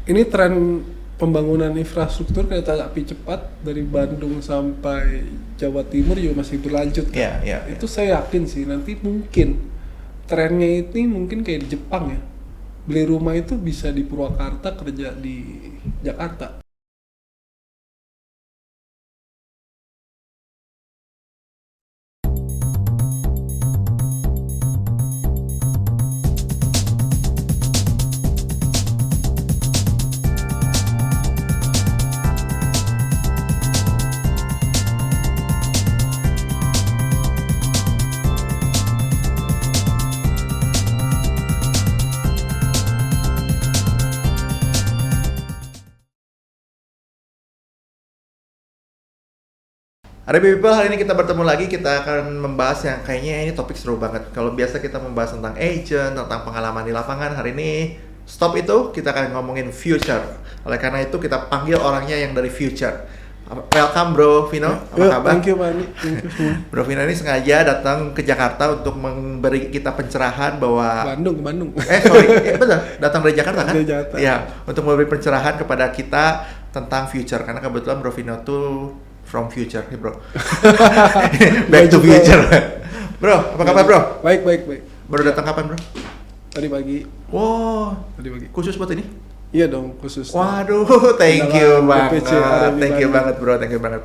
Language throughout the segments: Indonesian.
ini tren pembangunan infrastruktur kereta api cepat dari Bandung sampai Jawa Timur juga masih berlanjut kan? Iya, iya. Itu saya yakin sih nanti mungkin trennya ini mungkin kayak di Jepang ya. Beli rumah itu bisa di Purwakarta, kerja di Jakarta. Ada people, hari ini kita bertemu lagi, kita akan membahas yang kayaknya ini topik seru banget. Kalau biasa kita membahas tentang agent, tentang pengalaman di lapangan, hari ini stop itu, kita akan ngomongin future. Oleh karena itu kita panggil orangnya yang dari future. Welcome Bro Vino, apa kabar? Thank you Pak Ani, thank you semua. Bro Vino ini sengaja datang ke Jakarta untuk memberi kita pencerahan bahwa Bandung. betul, datang dari Jakarta kan? Dari Jakarta. Ya, untuk memberi pencerahan kepada kita tentang future, karena kebetulan Bro Vino tuh from future nih bro. Back to future. Bro, apa kabar bro? Baik. Baru datang kapan bro? Tadi pagi. Wow, Tadi pagi. khusus buat ini? Iya dong, khusus. Waduh, thank you banget. BPC, Thank you banget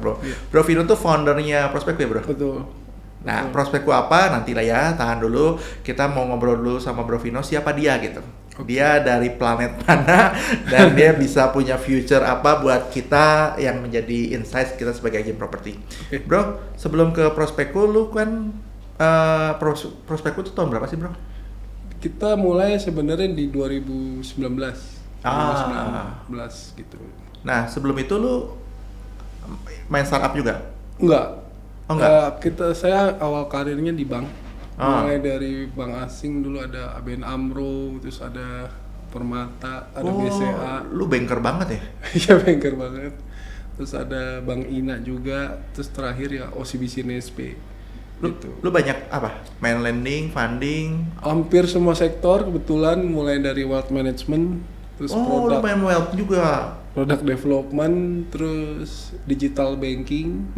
bro. Iya. Bro Vino tuh foundernya Prospekku ya bro? Betul. Nah, Prospekku apa? Nantilah ya, tahan dulu. Kita mau ngobrol dulu sama Bro Vino, siapa dia gitu. Dia dari planet mana dan dia bisa punya future apa buat kita yang menjadi insights kita sebagai agen properti. Bro, sebelum ke Prospekku, lu kan Prospekku tuh tahun berapa sih bro? Kita mulai sebenarnya di 2019. 2019 gitu. Nah, sebelum itu lu main startup juga? Enggak. Oh enggak? Saya awal karirnya di bank. Mulai dari bank asing dulu ada ABN AMRO, terus ada Permata, ada BCA. Lu banker banget ya? Iya banker banget. Terus ada Bank Ina juga, terus terakhir ya OCBC NSP. Gitu. Lu banyak apa? Main lending, funding? Hampir semua sektor kebetulan, mulai dari wealth management, terus lu main wealth juga? product development, terus digital banking,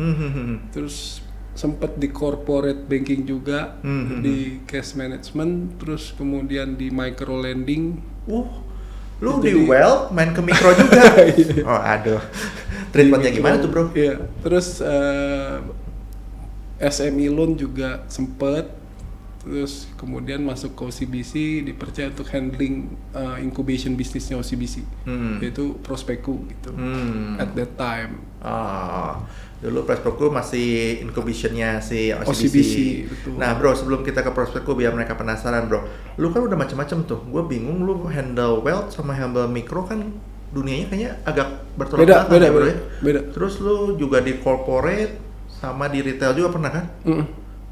terus sempat di corporate banking juga, di cash management, terus kemudian di micro lending. Lu di wealth main ke mikro juga? Oh aduh, treatmentnya gimana tuh bro? Iya, terus SME loan juga sempet, terus kemudian masuk ke OCBC, dipercaya untuk handling incubation bisnisnya OCBC, yaitu Prospekku gitu. At that time. Dulu Prospekku masih incubationnya si OCBC, betul. Nah bro, sebelum kita ke Prospekku biar mereka penasaran bro, lu kan udah macam-macam tuh. Gue bingung, lu handle wealth sama handle mikro kan dunianya kayaknya agak bertolak belakang ya bro ya. Beda. Terus lu juga di corporate sama di retail juga pernah kan?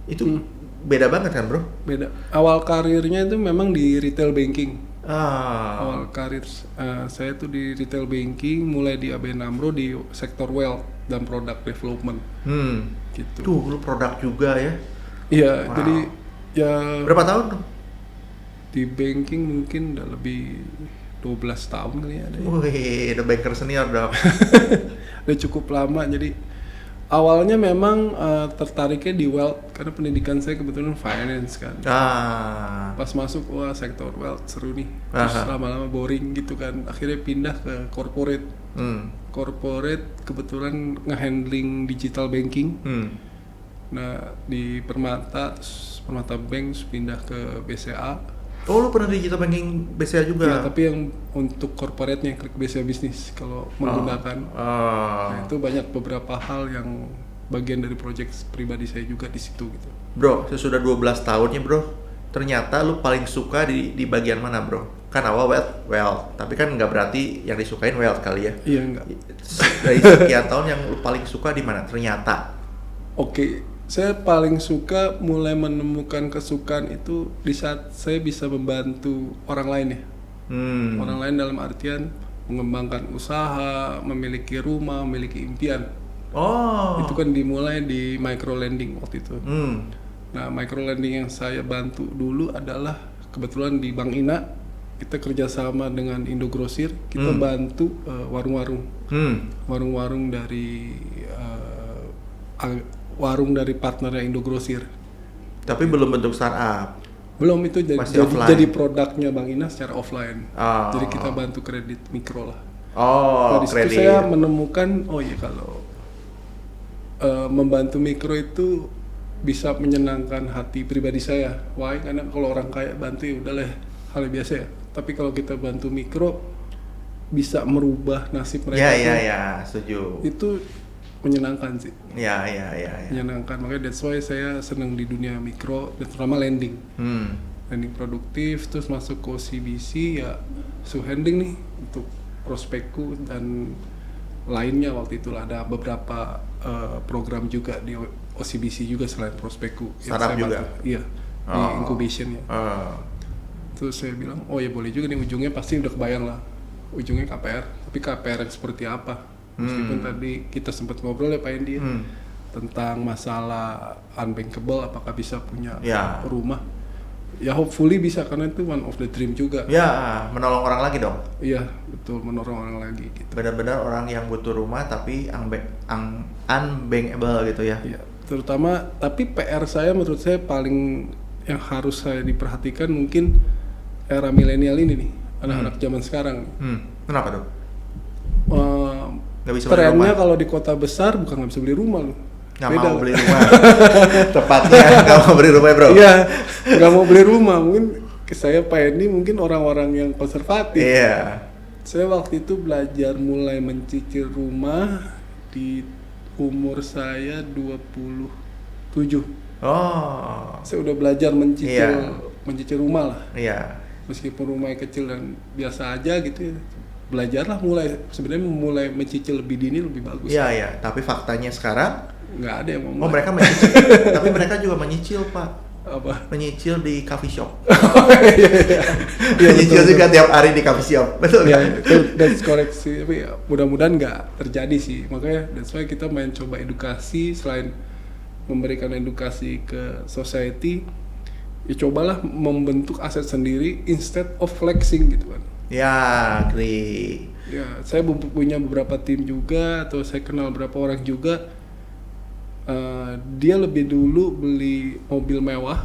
Itu beda banget kan bro? Beda. Awal karirnya itu memang di retail banking. Awal karir saya tuh di retail banking, mulai di ABN AMRO di sektor wealth dan product development. Gitu. Tuh, lu produk juga ya? Iya, jadi ya berapa tahun tuh? di banking mungkin udah lebih 12 tahun kali ya. Wih, udah banker senior dong. Udah cukup lama, jadi awalnya memang tertariknya di wealth karena pendidikan saya kebetulan finance kan. Pas masuk wah sektor wealth seru nih. Terus lama-lama boring gitu kan. Akhirnya pindah ke corporate. Corporate kebetulan ngehandling digital banking. Nah di Permata, terus Permata Bank terus pindah ke BCA. Oh lu pernah digital banking BCA juga? Iya, tapi yang untuk corporate-nya klik BCA Business kalau menggunakan. Nah, itu banyak beberapa hal yang bagian dari project pribadi saya juga di situ gitu. Bro, sesudah 12 tahunnya bro, ternyata lu paling suka di bagian mana bro? Kan awal wealth, tapi kan nggak berarti yang disukain wealth kali ya? Iya enggak. Dari sekian tahun yang lu paling suka di mana? Ternyata. Oke. Saya paling suka mulai menemukan kesukaan itu di saat saya bisa membantu orang lain ya. Orang lain dalam artian mengembangkan usaha, memiliki rumah, memiliki impian. Itu kan dimulai di micro lending waktu itu. Hmm. Nah, micro lending yang saya bantu dulu adalah kebetulan di Bank Ina. kita kerjasama dengan Indogrosir, kita bantu warung-warung, warung-warung dari warung dari partnernya Indogrosir. Tapi belum bentuk startup. Belum, itu jadi produknya Bang Ina secara offline. Jadi kita bantu kredit mikro lah. Dari situ saya menemukan, kalau membantu mikro itu bisa menyenangkan hati pribadi saya. Why? Karena kalau orang kaya bantu ya udahlah, hal biasa ya. Tapi kalau kita bantu mikro bisa merubah nasib mereka. Iya, setuju. Itu menyenangkan sih. Iya. Menyenangkan, makanya that's why saya senang di dunia mikro dan terutama lending. Lending produktif, terus masuk ke OCBC ya, handling nih untuk prospekku dan lainnya. Waktu itu ada beberapa program juga di OCBC juga selain prospekku. Startup juga? Iya, di incubation ya. Terus saya bilang, ya boleh juga nih, ujungnya pasti udah kebayang lah. Ujungnya KPR, tapi KPR yang seperti apa? Meskipun tadi kita sempat ngobrol ya Pak Endi tentang masalah unbankable, apakah bisa punya rumah. Ya hopefully bisa, karena itu one of the dream juga. Ya, menolong orang lagi dong. Iya, betul, menolong orang lagi gitu. Benar-benar orang yang butuh rumah tapi unbankable gitu ya. Iya, terutama, tapi PR saya menurut saya paling yang harus saya diperhatikan mungkin era milenial ini nih, anak-anak zaman sekarang. Kenapa tuh? Trennya kalau di kota besar bukan nggak bisa beli rumah loh. Nggak mau beli rumah. Tepatnya nggak mau beli rumah, bro. Iya, nggak mau beli rumah. Mungkin saya Pak Endi mungkin orang-orang yang konservatif. Iya. Saya waktu itu belajar mulai mencicil rumah di umur saya 27. Saya udah belajar mencicil rumah lah. Iya. Meskipun rumahnya kecil dan biasa aja gitu ya, belajarlah mulai mencicil lebih dini lebih bagus. Iya. Tapi faktanya sekarang nggak ada yang mau. Mereka mencicil. Tapi mereka juga menyicil, Pak. Apa? Menyicil di coffee shop. Iya, menyicil juga tiap hari di coffee shop. Betul ya, kan? That's correct sih. Tapi ya, mudah-mudahan nggak terjadi sih. Makanya that's why kita main coba edukasi, selain memberikan edukasi ke society, ya cobalah membentuk aset sendiri instead of flexing gitu kan. Ya, agree. Ya, saya punya beberapa tim juga, atau saya kenal beberapa orang juga. Dia lebih dulu beli mobil mewah,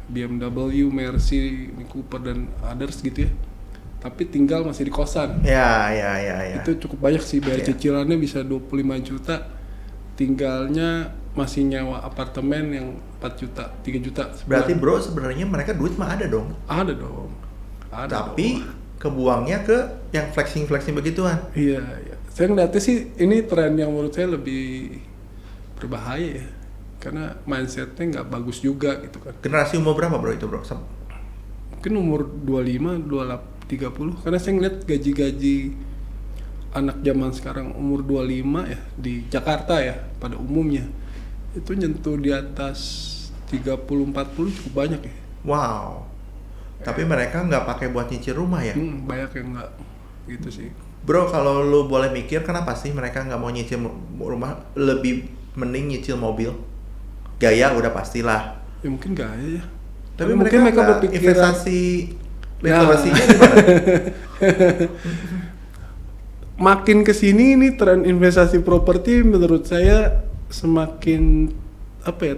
BMW, Mercy, Mini Cooper dan others gitu ya. Tapi tinggal masih di kosan. Ya. Itu cukup banyak sih, bayar cicilannya bisa 25 juta. Tinggalnya masih nyewa apartemen yang 4 juta, 3 juta sebulan. Berarti bro, sebenarnya mereka duit mah ada dong. Ada dong. Tapi kebuangnya ke yang flexing begituan. Iya. Saya ngeliatnya sih ini tren yang menurut saya lebih berbahaya ya, karena mindsetnya nggak bagus juga gitu kan. Generasi umur berapa bro itu bro? Mungkin umur 25, 30, karena saya ngeliat gaji-gaji anak zaman sekarang umur 25 ya di Jakarta ya pada umumnya itu nyentuh di atas 30-40 cukup banyak ya. Wow. Tapi mereka nggak pakai buat nyicil rumah ya? Banyak yang nggak gitu sih. Bro, kalau lu boleh mikir kenapa sih mereka nggak mau nyicil rumah, lebih mending nyicil mobil? Gaya udah pastilah. Ya mungkin gaya ya. Tapi mereka berpikiran investasi literasinya gimana? Makin kesini ini tren investasi properti menurut saya semakin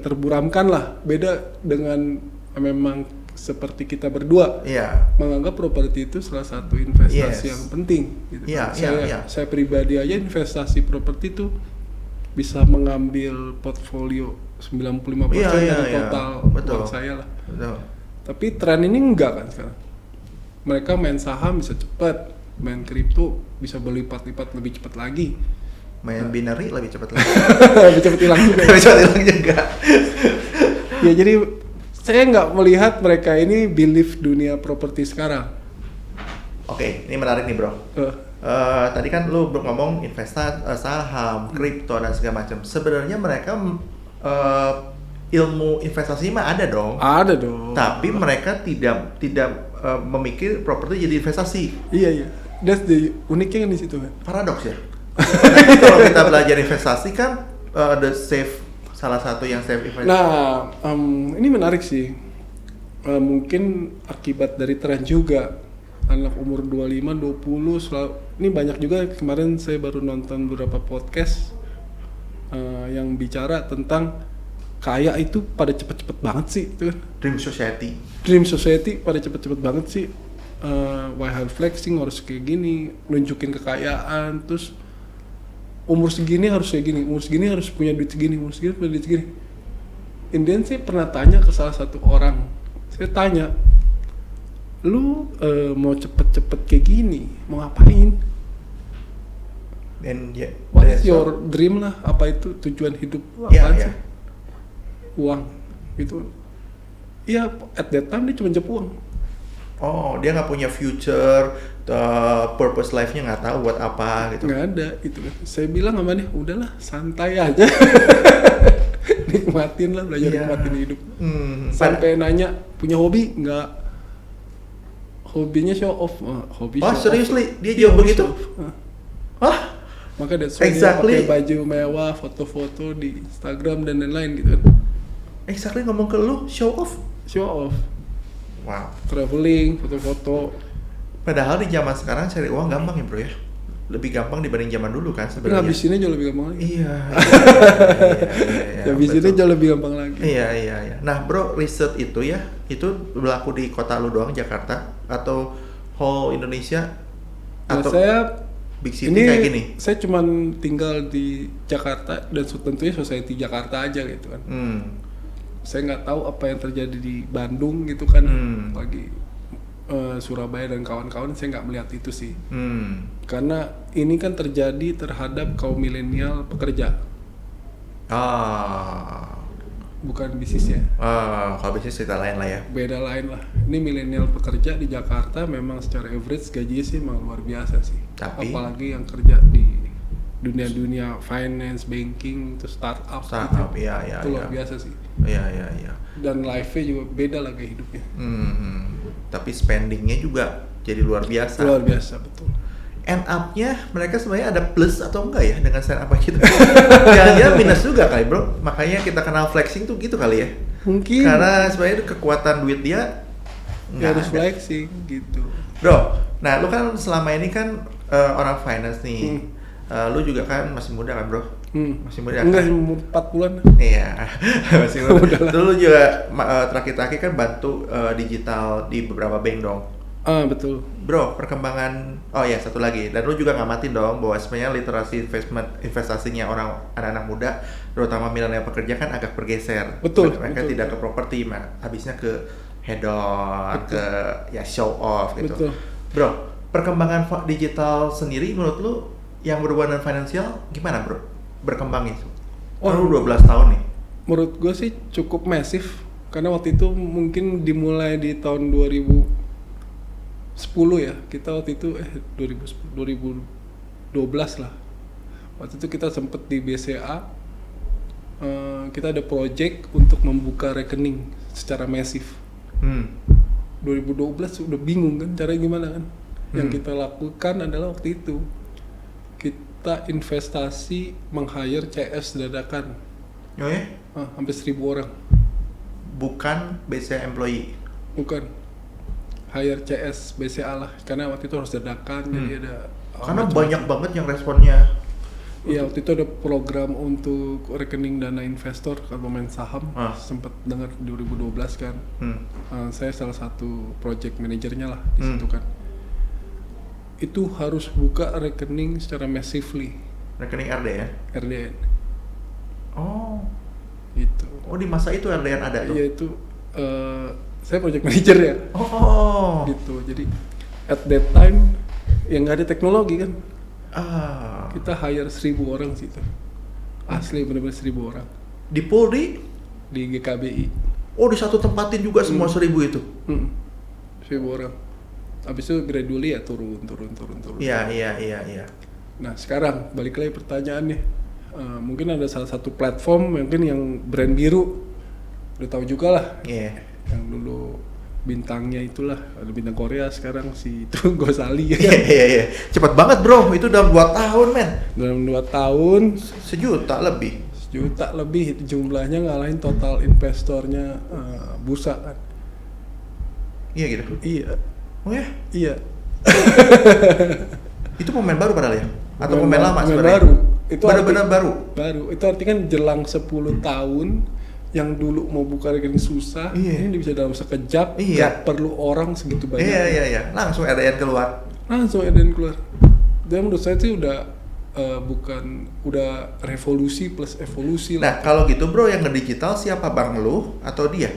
terburamkan lah. Beda dengan memang seperti kita berdua menganggap properti itu salah satu investasi yang penting gitu. Saya pribadi aja investasi properti itu bisa mengambil portfolio 95% dari total uang saya lah. Betul. Tapi tren ini enggak kan sekarang. Mereka main saham bisa cepat, main kripto bisa berlipat-lipat lebih cepat lagi. Main binary lebih cepat lagi. Lebih cepat hilang juga. Lebih cepat hilang juga. Ya jadi saya nggak melihat mereka ini believe dunia properti sekarang. Oke, ini menarik nih bro. Tadi kan lu ngomong investasi, saham, kripto dan segala macam. Sebenarnya mereka ilmu investasi mah ada dong. Ada dong. Tapi mereka tidak memikir properti jadi investasi. Iya. That's the uniknya kan di situ kan. Paradoks ya. Tapi kalau kita belajar investasi kan salah satu yang safe investasi. Nah, ini menarik sih. Mungkin akibat dari tren juga. anak umur 25, 20 ini banyak juga. Kemarin saya baru nonton beberapa podcast yang bicara tentang kaya itu pada cepet-cepet banget sih itu kan. Dream society pada cepet-cepet banget sih. Why hard flexing harus kayak gini, nunjukin kekayaan, terus umur segini harus kayak gini, umur segini harus punya duit segini, umur segini punya duit segini. Indian sih pernah tanya ke salah satu orang, saya tanya, lu mau cepet-cepet kayak gini, mau ngapain? What is your dream lah? Apa itu tujuan hidup? Apaan sih? Uang gitu. Iya, at that time dia cuma jep uang. Oh, dia nggak punya future, purpose life-nya nggak tahu buat apa gitu. Nggak ada itu kan. Saya bilang sama dia, udahlah santai aja. Nikmatin lah, belajar nikmatin hidup. Sampai nanya, punya hobi nggak? Hobinya show off. Hobi show seriously? Dia jawab begitu? Hah? Maka that's why dia pakai baju mewah, foto-foto di Instagram dan lain-lain gitu kan. Exactly, ngomong ke lu, show off? Show off. Wow. Traveling, foto-foto. Padahal di zaman sekarang cari uang gampang ya bro ya? Lebih gampang dibanding zaman dulu kan sebenarnya. Ngabisinnya jauh lebih gampang lagi. Iya. Ngabisinnya jauh lebih gampang lagi. Iya. Nah bro, riset itu ya, itu berlaku di kota lu doang, Jakarta? Atau whole Indonesia? Atau saya big city kayak gini? Saya cuman tinggal di Jakarta dan tentunya society Jakarta aja gitu kan. Saya nggak tahu apa yang terjadi di Bandung gitu kan, lagi Surabaya dan kawan-kawan, saya nggak melihat itu sih. Karena ini kan terjadi terhadap kaum milenial pekerja. Bukan bisnis ya. Kalau bisnis cerita lain lah ya. Beda lain lah. Ini milenial pekerja di Jakarta memang secara average gajinya sih memang luar biasa sih. Tapi apalagi yang kerja di dunia finance, banking, itu startup gitu. Iya. Itu luar biasa sih. Iya. Dan life-nya juga beda lah kayak hidupnya. Tapi spending-nya juga jadi luar biasa. Luar biasa, betul. End up-nya mereka sebenarnya ada plus atau enggak ya dengan stand up gitu? Jangan-jangan minus juga kali bro. Makanya kita kenal flexing tuh gitu kali ya. Mungkin. Karena sebenarnya kekuatan duit dia nggak harus flexing gitu. Bro, nah lu kan selama ini kan orang finance nih. Lu juga kan masih muda kan bro? Masih muda kan? Enggak, 4 bulan. Iya, masih muda. Terus lu juga terakhir-terakhir kan bantu digital di beberapa bank dong. Betul. Bro, perkembangan, satu lagi, dan lu juga ngamatin dong bahwa sebenarnya literasi investasinya orang anak-anak muda, terutama milenial pekerja kan agak bergeser. Betul. Mereka tidak ke properti, habisnya ke hedon, ke show off gitu. Betul. Bro, perkembangan digital sendiri menurut lu yang berhubungan dengan finansial gimana bro? Berkembangnya? Lu 12 tahun nih. Menurut gue sih cukup masif, karena waktu itu mungkin dimulai di tahun 2010 ya, kita waktu itu 2012 lah. Waktu itu kita sempet di BCA, kita ada project untuk membuka rekening secara masif. 2012 udah bingung kan caranya gimana kan. Yang kita lakukan adalah waktu itu kita investasi meng-hire CS dadakan. Oh ya? Hampir 1.000 orang. Bukan BCA employee? Bukan. Hire CS BCA lah, karena waktu itu harus dadakan, jadi ada. Karena banyak banget yang responnya. Iya, waktu itu ada program untuk rekening dana investor kalau main saham, sempat dengar 2012 kan. Saya salah satu project manajernya lah di situ kan. Itu harus buka rekening secara massively. Rekening RD ya? RDN. Oh. Itu. Oh, di masa itu RDN ada tuh? Iya, itu saya project manager ya. Gitu. Jadi at that time yang nggak ada teknologi kan. Kita hire 1.000 orang sih itu. Asli benar-benar 1.000 orang. Di Polri? Di GKBI. Oh, di satu tempatin juga semua 1.000 itu? 1.000 orang. Habis itu gradually ya turun. Iya. Nah sekarang balik lagi pertanyaannya, mungkin ada salah satu platform mungkin yang brand biru, udah tahu juga lah. Yang dulu bintangnya itulah, ada bintang Korea sekarang si itu Gosali. Iya. Cepat banget bro, itu dalam 2 tahun men. Dalam 2 tahun 1 juta lebih. 1 juta lebih jumlahnya, ngalahin total investornya bursa kan. Iya gitu? Iya. Oh ya? Iya. Itu pemain baru padahal ya? Atau pemain lama sebenarnya? Baru. Itu benar-benar baru. Baru. Itu artinya kan jelang 10 tahun yang dulu mau buka rekening susah, ini bisa dalam sekejap, nggak perlu orang segitu banyak. Iya. Langsung RDN keluar. Dan menurut saya sih udah udah revolusi plus evolusi lah. Nah kalau gitu bro, yang ngedigital siapa, bang lu atau dia?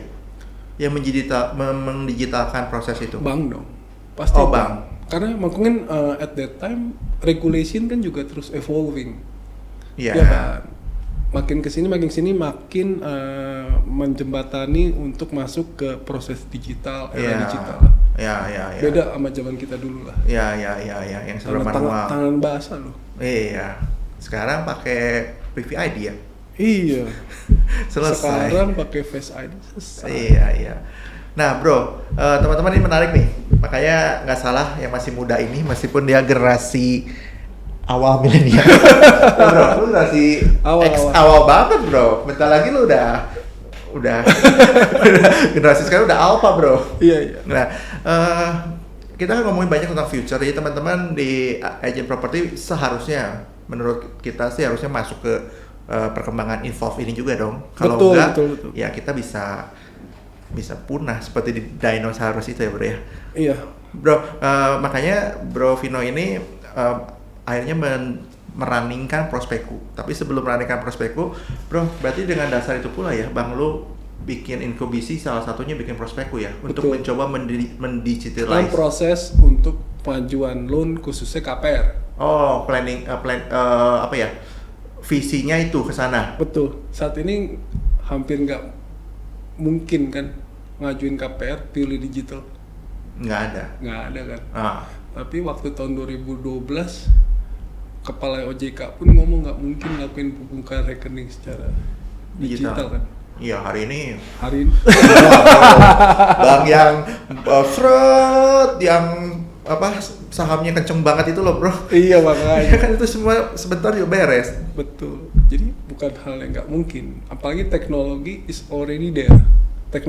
Yang mendigitalkan proses itu? Bang dong, pasti. Bang. Karena mungkin at that time regulation kan juga terus evolving. Iya. Ya kan? Makin kesini makin menjembatani untuk masuk ke proses digital, era digital. Iya. Beda sama zaman kita dulu lah. Iya. Yang sebelum manual. Tangan basah loh. Iya. Sekarang pakai VVID ya. Iya. Selesai. Sekarang pakai Face ID selesai. Iya. Nah bro, teman-teman ini menarik nih. Makanya nggak salah yang masih muda ini, meskipun dia generasi awal milenial. Bro, lu generasi awal banget bro. Bentar lagi lu udah generasi sekarang udah alpha bro. Iya. Nah, kita kan ngomongin banyak tentang future. Jadi teman-teman di agent property seharusnya, menurut kita sih harusnya masuk ke perkembangan involve ini juga dong. Kalau enggak, betul. Ya kita bisa punah seperti di dinosaurus itu ya bro ya. Iya. Bro, makanya Bro Vino ini akhirnya merunningkan Prospeku. Tapi sebelum merunningkan Prospeku, bro, berarti dengan dasar itu pula ya, bang lu bikin inkubisi, salah satunya bikin Prospeku ya, untuk mencoba mendigitalize. Proses untuk pengajuan loan khususnya KPR. Oh, apa ya? Visinya itu ke sana. Betul. Saat ini hampir nggak mungkin kan ngajuin KPR purely digital. Nggak ada kan. Tapi waktu tahun 2012 kepala OJK pun ngomong nggak mungkin ngelakuin pembukaan rekening secara digital kan. Iya, hari ini bang yang yang sahamnya kenceng banget itu loh bro. Iya makanya. Kan itu semua sebentar juga beres. Betul. Jadi bukan hal yang nggak mungkin. Apalagi teknologi is already there. Kita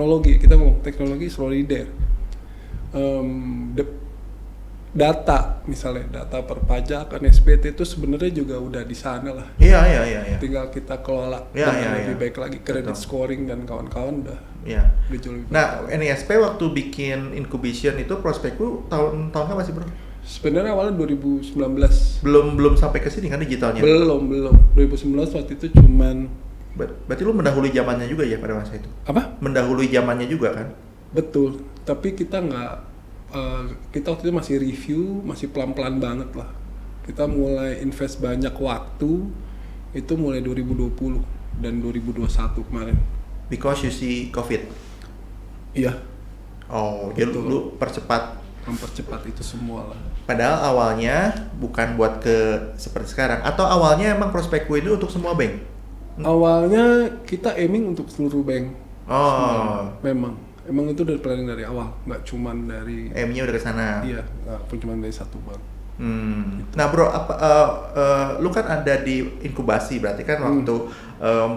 ngomong teknologi is already there. Data misalnya data perpajakan SPT itu sebenarnya juga udah di sana lah. Iya. Tinggal kita kelola dengan lebih baik lagi, credit scoring dan kawan-kawan udah. Iya. Nah, NISP waktu bikin incubation itu Prospeku tahun apa sih bro? Sebenarnya awalnya 2019. Belum sampai ke sini kan digitalnya? Belum. 2019 waktu itu cuman. Berarti lu mendahului zamannya juga ya pada masa itu? Apa? Mendahului zamannya juga kan? Betul. Tapi kita kita waktu itu masih review, masih pelan-pelan banget lah. Kita mulai invest banyak waktu itu mulai 2020 dan 2021 kemarin. Because you see COVID? Iya. Oh, jadi lu mempercepat itu semua lah. Padahal awalnya bukan buat seperti sekarang, atau awalnya emang Prospeku ini untuk semua bank? Awalnya kita aiming untuk seluruh bank. Oh. Emang itu udah planning dari awal, nggak cuman dari M-nya udah ke sana. Iya, nggak cuma dari satu bank. Gitu. Nah bro, lu kan ada di inkubasi, berarti kan waktu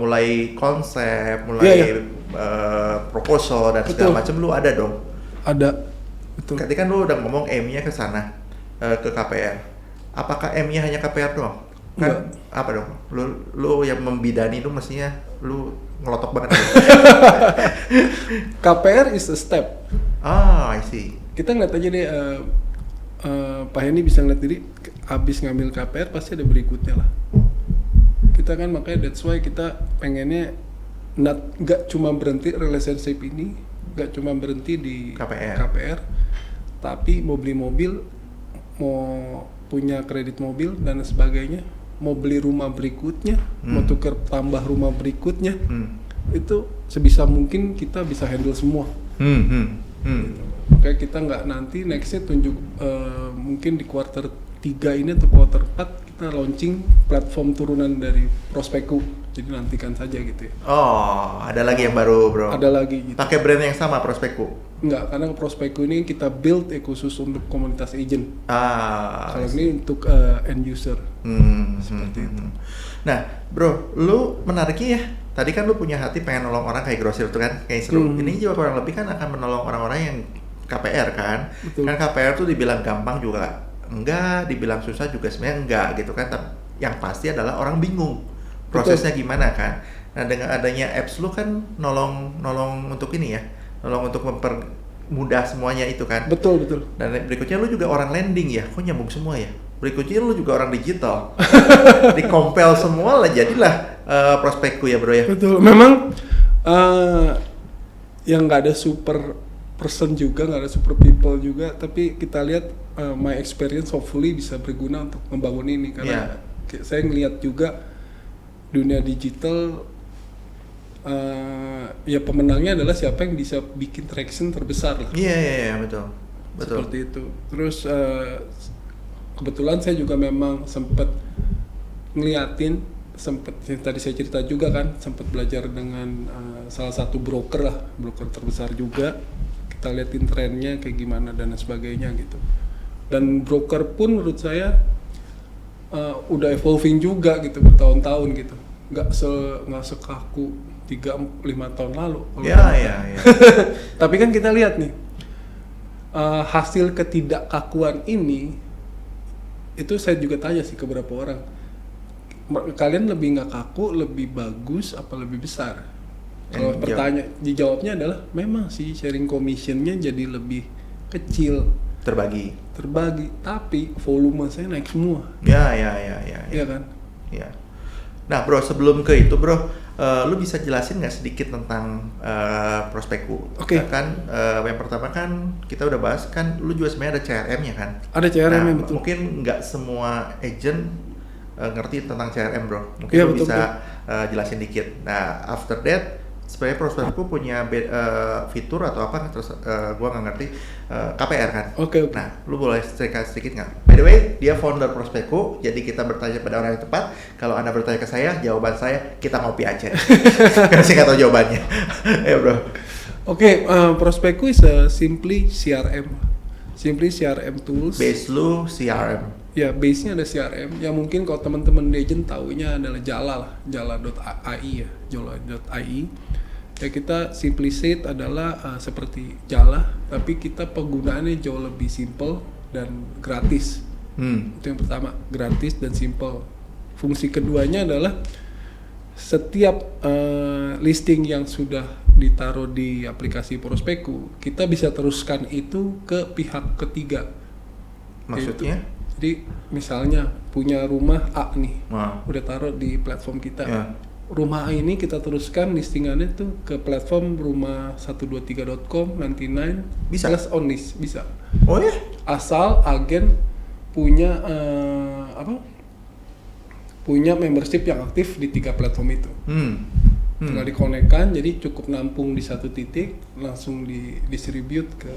mulai konsep, proposal dan segala macam lu ada dong? Ada, betul. Ketika kan lu udah ngomong M-nya ke sana, ke KPR. Apakah M-nya hanya KPR doang? Kan enggak. Apa dong? Lu yang membidani itu mestinya lu ngelotok banget. KPR is a step. I see. Kita ngeliat aja deh, Pak Henny bisa ngeliat diri, habis ngambil KPR pasti ada berikutnya lah. Kita kan makanya that's why kita pengennya nggak cuma berhenti relationship ini, nggak cuma berhenti di KPR, tapi mau beli mobil, mau punya kredit mobil dan sebagainya, mau beli rumah berikutnya, mau tukar tambah rumah berikutnya, itu sebisa mungkin kita bisa handle semua. Makanya kita nggak nanti nextnya tunjuk mungkin di kuartal 3 ini atau kuartal 4 kita launching platform turunan dari Prospeku, jadi nantikan saja gitu ya. Oh, ada lagi yang baru bro? Ada lagi gitu. Pakai brand yang sama Prospeku? Enggak, karena Prospeku ini kita build khusus untuk komunitas agent. Kalau ini untuk end user. Seperti itu. Nah, bro, lu menariknya ya. Tadi kan lu punya hati pengen nolong orang kayak grosir itu kan, kayak seru. Ini juga kurang lebih kan akan menolong orang-orang yang KPR kan. Betul. Kan KPR tuh dibilang gampang juga enggak, dibilang susah juga sebenarnya enggak gitu kan. Yang pasti adalah orang bingung prosesnya gimana kan. Nah dengan adanya apps lu kan nolong untuk ini ya, nolong untuk mempermudah semuanya itu kan. Betul. Dan berikutnya lu juga orang lending ya, kok nyambung semua ya. Berikutnya lu juga orang digital, dikompel semua lah jadilah prospekku ya bro ya. Betul, memang yang nggak ada super person juga, nggak ada super people juga, tapi kita lihat my experience hopefully bisa berguna untuk membangun ini karena saya ngelihat juga dunia digital ya pemenangnya adalah siapa yang bisa bikin traction terbesar lah. Iya betul. Seperti itu. Terus kebetulan saya juga memang sempat ngeliatin, tadi saya cerita juga kan, sempat belajar dengan salah satu broker terbesar juga. Kita liatin trennya kayak gimana dan sebagainya gitu. Dan broker pun menurut saya udah evolving juga gitu bertahun-tahun gitu. Nggak sekaku 3-5 tahun lalu. Iya. Tapi kan kita lihat nih hasil ketidakkakuan ini, itu saya juga tanya sih ke beberapa orang, kalian lebih nggak kaku, lebih bagus apa lebih besar? Kalau dijawabnya adalah memang sih sharing commissionnya jadi lebih kecil, terbagi, tapi volume saya naik semua. Iya kan? Iya. Nah bro, sebelum ke itu bro, lu bisa jelasin nggak sedikit tentang prospekku? Oke. Kan yang pertama kan kita udah bahas kan, lu juga sebenarnya ada CRM-nya kan? Ada CRM-nya, betul. Mungkin nggak semua agent ngerti tentang CRM bro. Mungkin lu betul, bisa jelasin dikit. Nah after that, sebenarnya prospekku punya fitur atau apa, terus gua nggak ngerti KPR kan? Oke. Nah, lu boleh cerita sedikit nggak? By the way, dia founder prospekku, jadi kita bertanya pada orang yang tepat. Kalau Anda bertanya ke saya, jawaban saya kita ngopi aja. Karena saya nggak tahu jawabannya. Ya bro. Oke, prospekku is simply CRM tools. Base lu CRM. Ya, base-nya ada CRM. Ya mungkin kalau teman-teman agent taunya adalah Jala.ai ya, Jala.ai. Ya kita simplicate adalah seperti Jala, tapi kita penggunaannya jauh lebih simple dan gratis. Itu yang pertama, gratis dan simple. Fungsi keduanya adalah setiap listing yang sudah ditaruh di aplikasi prospekku, kita bisa teruskan itu ke pihak ketiga. Maksudnya? Jadi misalnya punya rumah A nih, udah taruh di platform kita. Rumah A ini kita teruskan listingannya tuh ke platform rumah123.com 99 bisa plus on list, bisa. Oh ya? Asal agen punya punya membership yang aktif di 3 platform itu. Tinggal dikonekkan, jadi cukup nampung di satu titik, langsung didistribute ke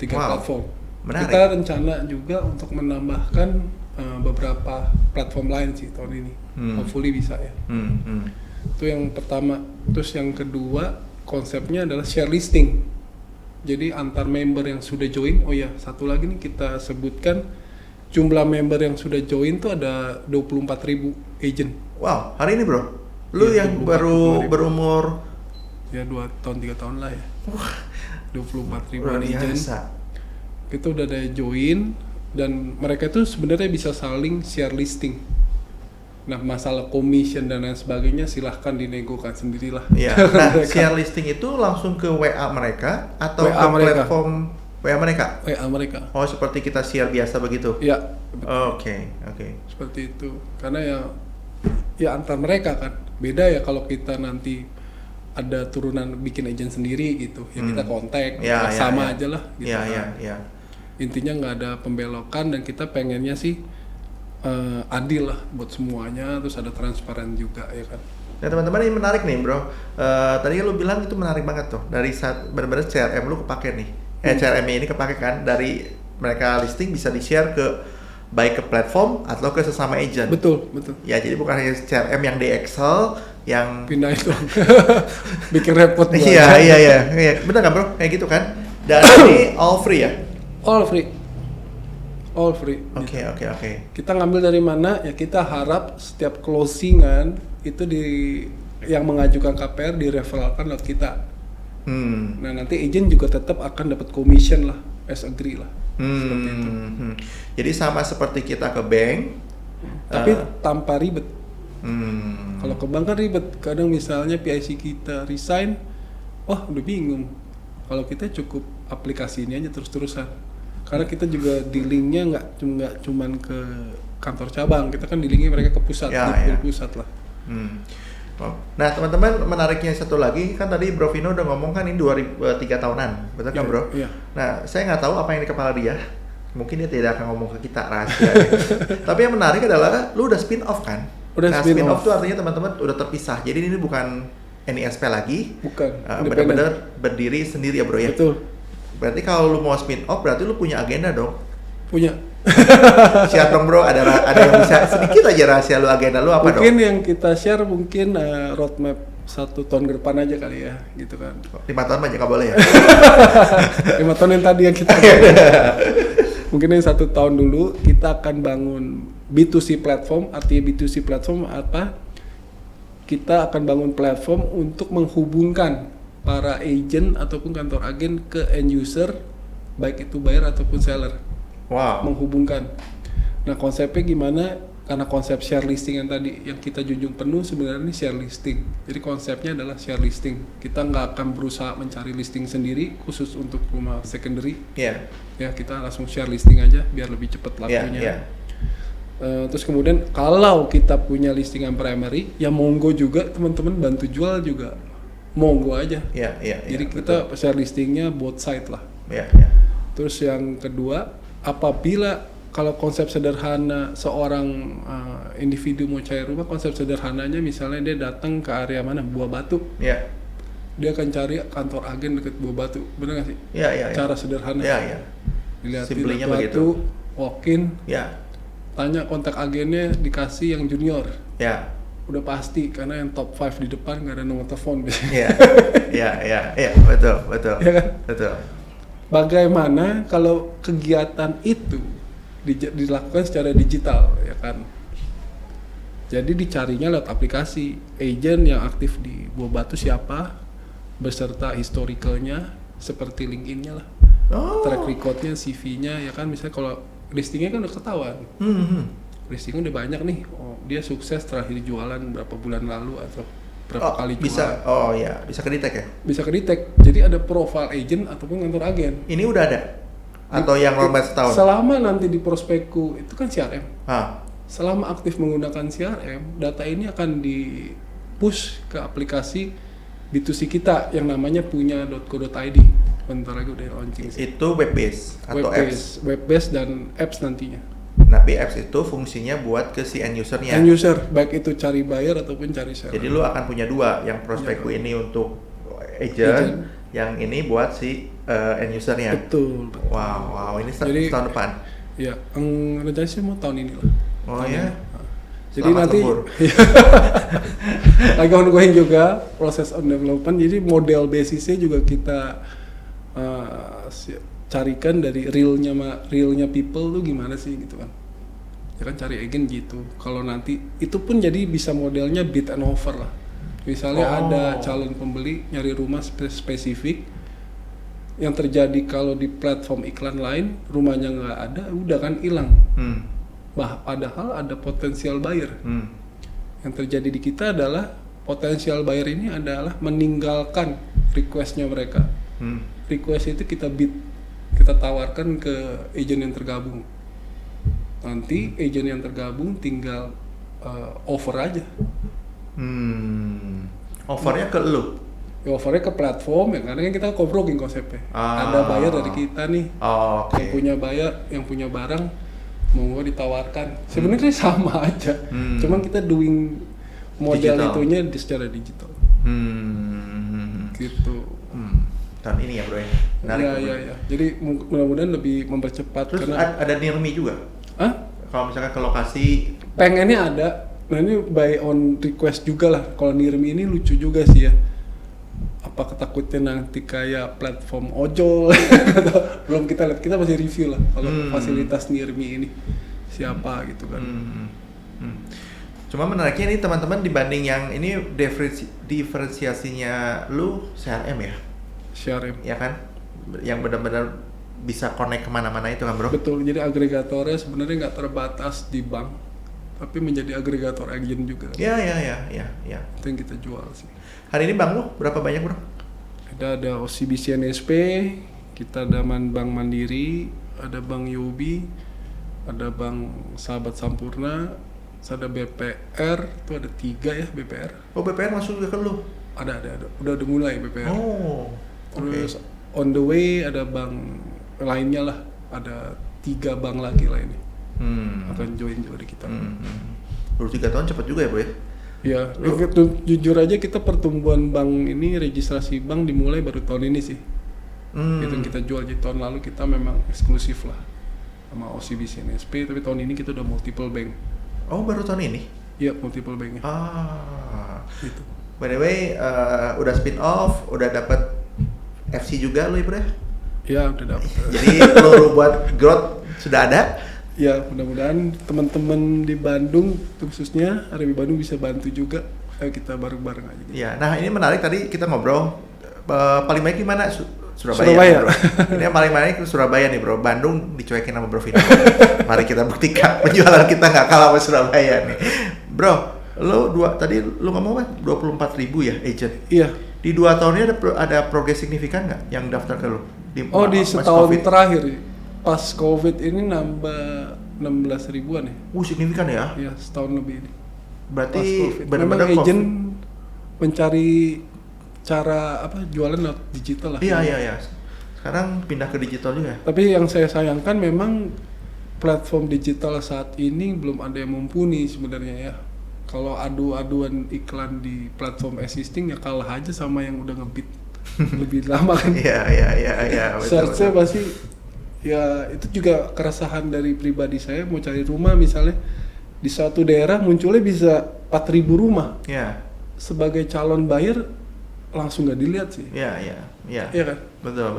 3 platform. Menarik. Kita rencana juga untuk menambahkan beberapa platform lain sih tahun ini. Hopefully bisa ya. Itu yang pertama. Terus yang kedua, konsepnya adalah share listing. Jadi antar member yang sudah join, satu lagi nih kita sebutkan, jumlah member yang sudah join tuh ada 24.000 agent. Wow, hari ini bro? Lu yang baru berumur? Ya 2 tahun 3 tahun lah ya. 24.000 agent. Itu udah ada join, dan mereka itu sebenarnya bisa saling share listing. Nah masalah commission dan lain sebagainya silahkan dinegokan sendirilah. Iya. Nah share listing itu langsung ke WA mereka atau WA ke mereka. Platform WA mereka? WA mereka. Oh seperti kita share biasa begitu? Iya. Oke. Seperti itu. Karena ya antar mereka kan. Beda ya kalau kita nanti ada turunan bikin agent sendiri gitu. Ya kita kontak, sama aja lah. Gitu Iya. Intinya nggak ada pembelokan, dan kita pengennya sih adil lah buat semuanya, terus ada transparan juga ya kan. Nah teman-teman, ini menarik nih bro. Tadi lu bilang itu menarik banget tuh, dari saat benar-benar CRM lu kepake nih. CRM ini kepake kan, dari mereka listing bisa di-share ke baik ke platform atau ke sesama agent. Betul. Ya jadi bukan hanya CRM yang di Excel yang pindah itu bikin repot. Iya. Benar kan bro? Kayak gitu kan. Dan ini all free ya? All free. Oke. Kita ngambil dari mana? Ya kita harap setiap closingan itu yang mengajukan KPR direferalkan lewat kita. Nah nanti agent juga tetap akan dapat commission lah as agree lah. Seperti itu. Jadi sama seperti kita ke bank, tapi tanpa ribet. Kalau ke bank kan ribet. Kadang misalnya PIC kita resign, wah udah bingung. Kalau kita cukup aplikasi ini aja terus-terusan. Karena kita juga dealingnya nggak cuman ke kantor cabang, kita kan dealingnya mereka ke pusat, pusat lah. Nah teman-teman, menariknya satu lagi, kan tadi Bro Vino udah ngomong kan ini 3 tahunan, betul kan Bro? Iya. Nah saya nggak tahu apa yang di kepala dia, mungkin dia tidak akan ngomong ke kita rahasia. Tapi yang menarik adalah lu udah spin off kan? Nah spin off tuh artinya teman-teman udah terpisah, jadi ini bukan NISP lagi, bukan, benar-benar berdiri sendiri ya Bro ya? Betul. Berarti kalau lu mau spin off berarti lu punya agenda dong? Punya. Siap dong Bro, ada yang bisa sedikit aja rahasia lu, agenda lu apa mungkin dong? Mungkin yang kita share mungkin roadmap 1 tahun ke depan aja kali ya, gitu kan. 5 tahun aja nggak boleh ya? 5 tahun yang tadi yang kita mungkin yang 1 tahun dulu kita akan bangun B2C platform. Artinya B2C platform apa? Kita akan bangun platform untuk menghubungkan para agent ataupun kantor agen ke end user, baik itu buyer ataupun seller. Wow. Menghubungkan. Nah konsepnya gimana? Karena konsep share listing yang tadi yang kita junjung penuh sebenarnya ini share listing. Jadi konsepnya adalah share listing. Kita nggak akan berusaha mencari listing sendiri khusus untuk rumah secondary. Iya. Ya kita langsung share listing aja biar lebih cepat lakunya. Terus kemudian kalau kita punya listing yang primary, ya monggo juga teman-teman bantu jual juga. Monggo aja. Jadi kita share listingnya both side lah. Terus yang kedua, apabila kalau konsep sederhana seorang individu mau cari rumah, konsep sederhananya misalnya dia datang ke area mana, Buah Batu, dia akan cari kantor agen dekat Buah Batu, benar nggak sih? Cara sederhana. Dilihatin Batu, walk-in, tanya kontak agennya, dikasih yang junior. Udah pasti karena yang top 5 di depan nggak ada nomor telepon biasanya. Betul. Ya kan? Betul. Bagaimana kalau kegiatan itu dilakukan secara digital, ya kan? Jadi dicarinya lewat aplikasi. Agent yang aktif di Buah Batu siapa, beserta historicalnya seperti LinkedIn-nya lah, track record-nya, CV-nya, ya kan? Misalnya kalau listingnya kan udah ketahuan, listingnya udah banyak nih. Oh, dia sukses terakhir jualan berapa bulan lalu atau berapa kali jualan. Bisa kedetek ya? Bisa kedetek. Jadi ada profile agent ataupun kantor agen. Ini udah ada? Atau yang lambat setahun? Selama nanti di prospekku itu kan CRM. Selama aktif menggunakan CRM, data ini akan di-push ke aplikasi B2C kita yang namanya punya.co.id. Bentar lagi udah launching sih. Itu web based atau apps? Web based dan apps nantinya. Tapi apps itu fungsinya buat ke si end usernya. End user, baik itu cari buyer ataupun cari seller. Jadi lu akan punya 2, yang prospekku ini untuk agent, yang ini buat si end usernya. Betul. Wow, ini tahun depan. Iya, rencananya sih mau tahun ini lah. Jadi selamat nanti lagi ongoing juga proses on development. Jadi model basisnya juga kita carikan dari realnya people tuh gimana sih gitu kan. Ya kan cari agent gitu. Kalau nanti itu pun jadi bisa modelnya bid and offer lah. Misalnya ada calon pembeli nyari rumah spesifik, yang terjadi kalau di platform iklan lain rumahnya nggak ada, udah kan hilang. Padahal ada potensial buyer. Yang terjadi di kita adalah potensial buyer ini adalah meninggalkan requestnya mereka. Request itu kita bid, kita tawarkan ke agent yang tergabung. Nanti agent yang tergabung tinggal offer aja. Offernya ke lu? Ya, offernya ke platform ya, karena kan kita co-broking konsepnya. Ada buyer dari kita nih, yang punya buyer, yang punya barang, mau ditawarkan. Sebenarnya sama aja, cuman kita doing model digital. Itunya secara digital. Gitu. Tahun ini ya bro ya? Iya. Jadi mudah-mudahan lebih mempercepat. Terus karena ada NIRMI juga? Kalau misalkan ke lokasi? Pengennya ada. Nah ini by on request juga lah. Kalau NIRMI ini lucu juga sih ya. Apa ketakutnya nanti kayak platform ojol? Belum kita lihat, kita masih review lah kalau fasilitas NIRMI ini siapa gitu kan. Cuma menariknya ini teman-teman, dibanding yang ini diferensiasinya lu CRM ya? CRM ya kan, yang benar-benar bisa connect kemana-mana itu kan bro? Betul, jadi agregatornya sebenarnya nggak terbatas di bank, tapi menjadi agregator agent juga. Ya. Itu yang kita jual sih. Hari ini bank lu berapa banyak bro? Ada OCBC NSP, kita ada Bank Mandiri, ada Bank UOB, ada Bank Sahabat Sampurna, ada BPR, itu ada 3 ya BPR. Oh BPR masuk juga ke lu? Ada. Udah mulai BPR. Oh. Terus on the way ada bank lainnya lah, ada 3 bank lagi lainnya akan join juga di kita. Baru 3 tahun cepat juga ya bro ya? Ya, jujur aja kita pertumbuhan bank ini, registrasi bank dimulai baru tahun ini sih. Itu yang kita jual, jadi tahun lalu kita memang eksklusif lah sama OCBC NSP, tapi tahun ini kita udah multiple bank. Oh baru tahun ini? Iya, multiple banknya. Gitu. By the way, udah spin off, udah dapat FC juga lo ya bro? Ya udah dapet. Jadi peluru buat growth sudah ada? Ya mudah-mudahan teman-teman di Bandung khususnya RMB Bandung bisa bantu juga. Ayo kita bareng-bareng aja. Gitu. Ya, nah ini menarik tadi kita ngobrol paling baik di mana? Surabaya. Bro. Ini yang paling banyak Surabaya nih bro. Bandung dicuekin sama Bro Vino. Mari kita buktikan penjualan kita nggak kalah sama Surabaya nih. Bro, tadi lu ngomong apa? 24.000 ya agent? Iya. Di 2 tahun ini ada progres signifikan nggak yang daftar ke lu? Di setahun COVID terakhir, pas COVID ini nambah 16 ribuan ya. Signifikan ya? Iya, setahun lebih ini. Berarti benar-benar agent mencari cara jualan lewat digital lah. Iya. Sekarang pindah ke digital juga. Tapi yang saya sayangkan memang platform digital saat ini belum ada yang mumpuni sebenarnya ya. Kalau adu-aduan iklan di platform existing ya kalah aja sama yang udah ngebit lebih lama kan. Iya. Search-nya pasti ya, itu juga keresahan dari pribadi saya, mau cari rumah misalnya di suatu daerah munculnya bisa 4.000 rumah. Iya. Sebagai calon buyer langsung nggak dilihat sih. Iya kan? Betul.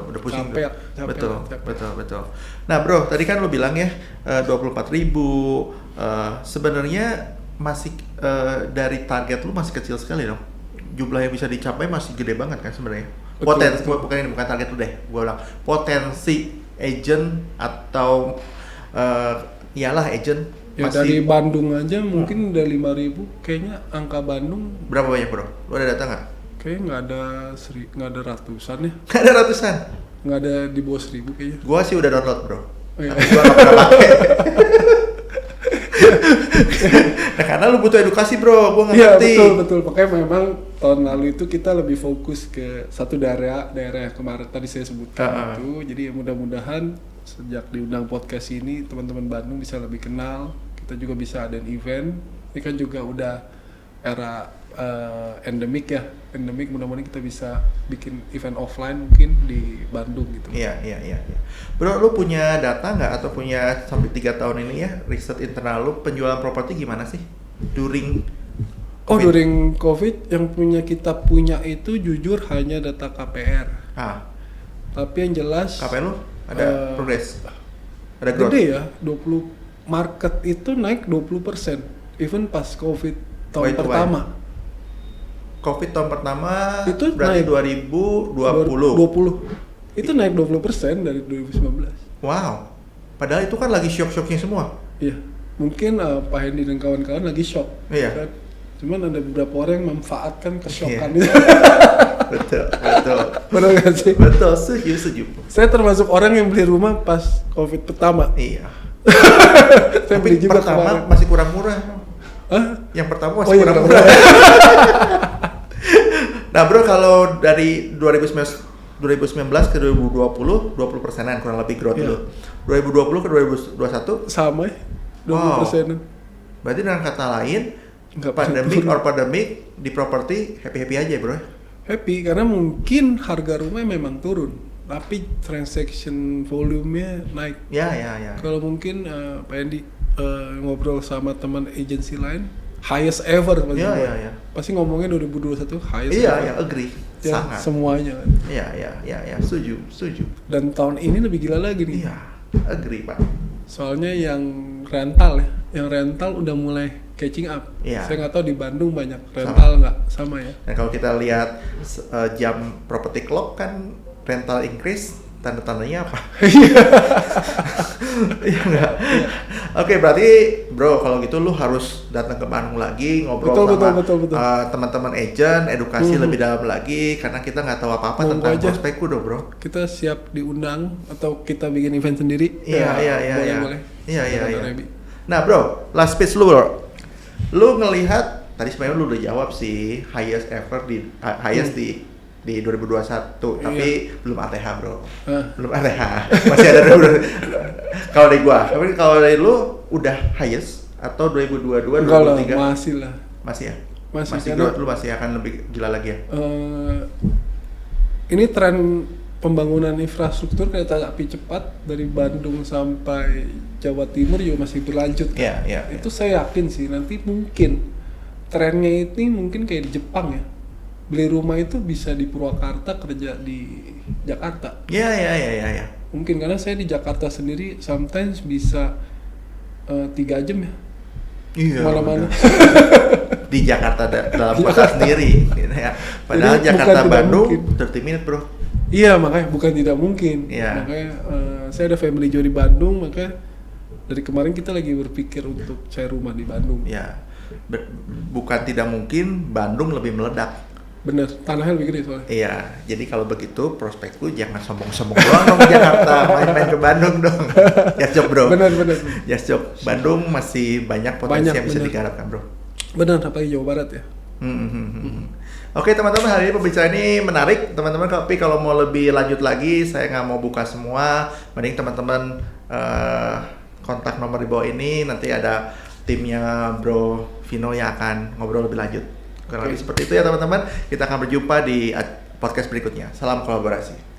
Udah pusing. Capek. Betul. Nah bro, tadi kan lo bilang ya 24.000 sebenarnya masih dari target lu masih kecil sekali dong. Jumlah yang bisa dicapai masih gede banget kan sebenarnya. Potensi bukan target lu deh. Gua bilang potensi agent atau iyalah agent ya masih dari Bandung aja mungkin udah 5.000 kayaknya. Angka Bandung berapa banyak bro? Lu ada data nggak? Kayaknya nggak ada ratusan ya. Nggak ada ratusan? Nggak ada di bawah 1.000 kayaknya. Gua sih udah download bro. Iya. Gua nggak pernah pakai. Nah karena lu butuh edukasi bro, gua ngerti. Iya betul. Makanya memang tahun lalu itu kita lebih fokus ke satu daerah yang kemarin tadi saya sebutkan itu. Jadi mudah-mudahan sejak diundang podcast ini teman-teman Bandung bisa lebih kenal. Kita juga bisa ada event. Ini kan juga udah era endemik ya. Endemik, mudah-mudahan kita bisa bikin event offline mungkin di Bandung gitu. Iya. Bro, lu punya data nggak atau punya sampai 3 tahun ini ya riset internal lu penjualan properti gimana sih during COVID? During COVID yang kita punya itu jujur hanya data KPR. Tapi yang jelas KPR lu ada progres? Ada growth? Gede ya, 20 market itu naik 20% even pas COVID tahun pertama. COVID tahun pertama itu berarti naik 2020. Itu naik 20% dari 2019. Wow. Padahal itu kan lagi shock-shocknya semua. Iya. Mungkin Pak Hendy dan kawan-kawan lagi shock. Iya. Kan? Cuman ada beberapa orang yang memanfaatkan kesyokan itu. Betul. Benar nggak sih? Betul, setuju. Saya termasuk orang yang beli rumah pas COVID pertama. Iya. Saya beli juga pertama kemarin. masih kurang murah. Yang pertama masih kurang murah. Nah bro, kalau dari 2019 ke 2020, 20%-an kurang lebih growth dulu. 2020 ke 2021? Sama ya, 20%-an. Berarti dengan kata lain, pandemic di properti happy-happy aja bro? Happy, karena mungkin harga rumah memang turun, tapi transaction volume-nya naik. Ya. Kalau mungkin Pak Hendy ngobrol sama teman agensi lain, highest ever pasti. Iya. Pasti ngomongin 2021 highest ever. Iya, agree. Ya, sangat. Semuanya kan. Iya, setuju. Dan tahun ini lebih gila lagi nih. Iya, agree Pak. Soalnya yang rental udah mulai catching up. Iya. Saya nggak tahu di Bandung banyak rental nggak sama ya. Dan kalau kita lihat jam property clock kan rental increase tanda-tandanya apa? Iya nggak? Oke, berarti bro kalau gitu lu harus datang ke Bandung lagi ngobrol sama teman-teman agent, edukasi lebih dalam lagi karena kita nggak tahu apa-apa tentang prospekku dong bro. Kita siap diundang atau kita bikin event sendiri. Iya. Boleh. Iya. Nah bro, last pitch lu bro. Lu ngelihat tadi sebenarnya lu udah jawab sih highest ever di 2021 tapi belum ATH bro. Belum ATH. Masih ada kalau dari gua. Tapi kalau dari lu udah highest atau 2022 2023? Masih lah. Masih ya? Masih lu masih akan lebih gila lagi ya? Ini tren pembangunan infrastruktur kereta api cepat dari Bandung sampai Jawa Timur juga masih berlanjut. Iya. Itu saya yakin sih nanti mungkin trennya ini mungkin kayak di Jepang ya. Beli rumah itu bisa di Purwakarta, kerja di Jakarta. Iya. Mungkin karena saya di Jakarta sendiri sometimes bisa 3 jam ya. Iya. Mana-mana. Di Jakarta dalam kota sendiri ya. Padahal jadi, Jakarta Bandung 30 menit bro. Iya, makanya bukan tidak mungkin. Iya. Makanya saya ada family juga di Bandung, makanya dari kemarin kita lagi berpikir untuk cari rumah di Bandung. Iya. Bukan tidak mungkin Bandung lebih meledak. Bener, tanahnya lebih gede soalnya. Iya, jadi kalau begitu prospekku jangan sombong-sombong doang dong ke Jakarta, main-main ke Bandung dong. Yes job bro. Bener. Yes job. Bandung masih banyak potensi yang bisa digarap kan bro. Bener, apalagi Jawa Barat ya. Oke teman-teman, hari ini pembicaraan ini menarik teman-teman, tapi kalau mau lebih lanjut lagi saya nggak mau buka semua, mending teman-teman kontak nomor di bawah ini, nanti ada timnya Bro Vino yang akan ngobrol lebih lanjut. Kurang lebih seperti itu ya teman-teman. Kita akan berjumpa di podcast berikutnya. Salam kolaborasi.